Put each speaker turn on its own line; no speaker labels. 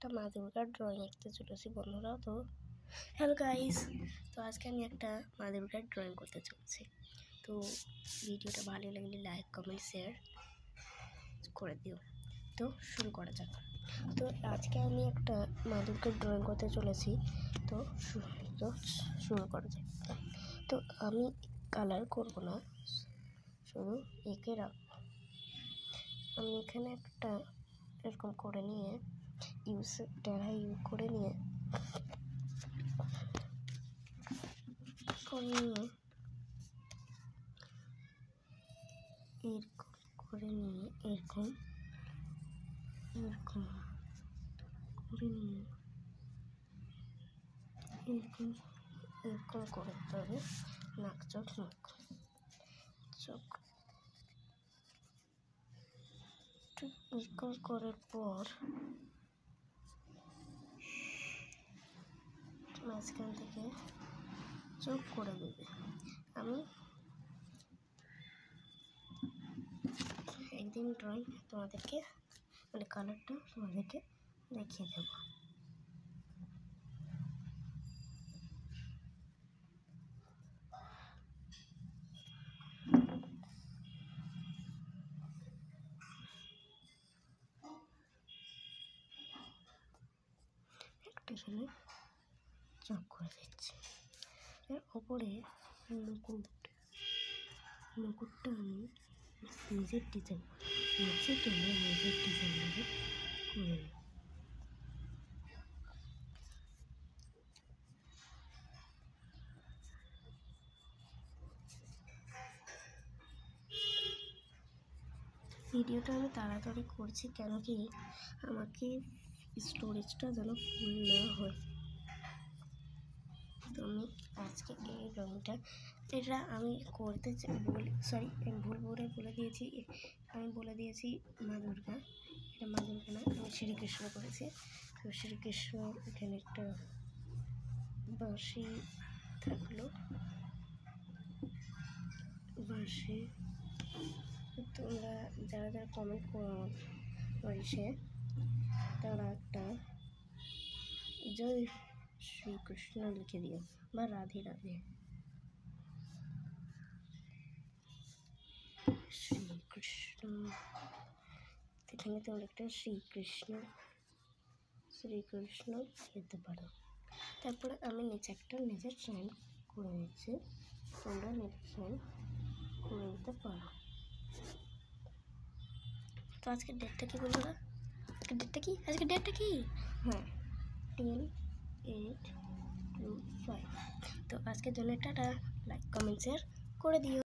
একটা মা দুর্গার ড্রয়িং আঁকতে চলেছি বন্ধুরা। তো হ্যালো গাইস, তো আজকে আমি একটা মা দুর্গার ড্রয়িং করতে চলেছি। তো ভিডিওটা ভালো লাগলে লাইক কমেন্ট শেয়ার করে দিও। তো শুরু করা যাক। তো আজকে আমি একটা মা দুর্গার ড্রয়িং করতে চলেছি। তো শুরু করা যাক। তো আমি কালার করব না, শুধু এঁকে রাখবো। আমি এখানে একটা এরকম করে নিয়ে ইউজ করে নিয়ে এরকম করে নিয়ে এরকম করতে হবে। নাক চোখ এরকম করার পর মাঝখান থেকে চোখ করে দেবে। আমি একদিন ড্রয়িং তোমাদেরকে কালারটা তোমাদেরকে দেখিয়ে দেবো। এখানে চোখ করে দিচ্ছি। এর ওপরে মুকুটটা আমি নিজের ডিজাইন করে নিই। ভিডিওটা আমি তাড়াতাড়ি করছি কেন কি আমাকে স্টোরেজটা যেন ফুল না হয়। তো আমি আজকে এই ড্রয়িংটা আমি করতে আমি বলে দিয়েছি মা দুর্গা। এটা মা দুর্গা না, আমি শ্রীকৃষ্ণ করেছি। তো শ্রীকৃষ্ণ এখানে একটা বাঁশি থাকলো, বাঁশি। তোমরা যারা কমেন্ট করো বাঁশে, তারা একটা জয় শ্রীকৃষ্ণ লিখে দিও বা রাধে রাধে শ্রীকৃষ্ণ। এখানে তোমরা একটা শ্রীকৃষ্ণ লিখতে পারো। তারপরে আমি নিচে একটা নিজের সাইন করে দিচ্ছি, তোমরা নিজের সাইন করে দিতে পারো। তো আজকের ডেটটা কি বন্ধুরা? আজকের ডেটটা কি? হ্যাঁ, 10/8/25। তো আজকের জন্য টাটা, লাইক কমেন্ট শেয়ার করে দিও।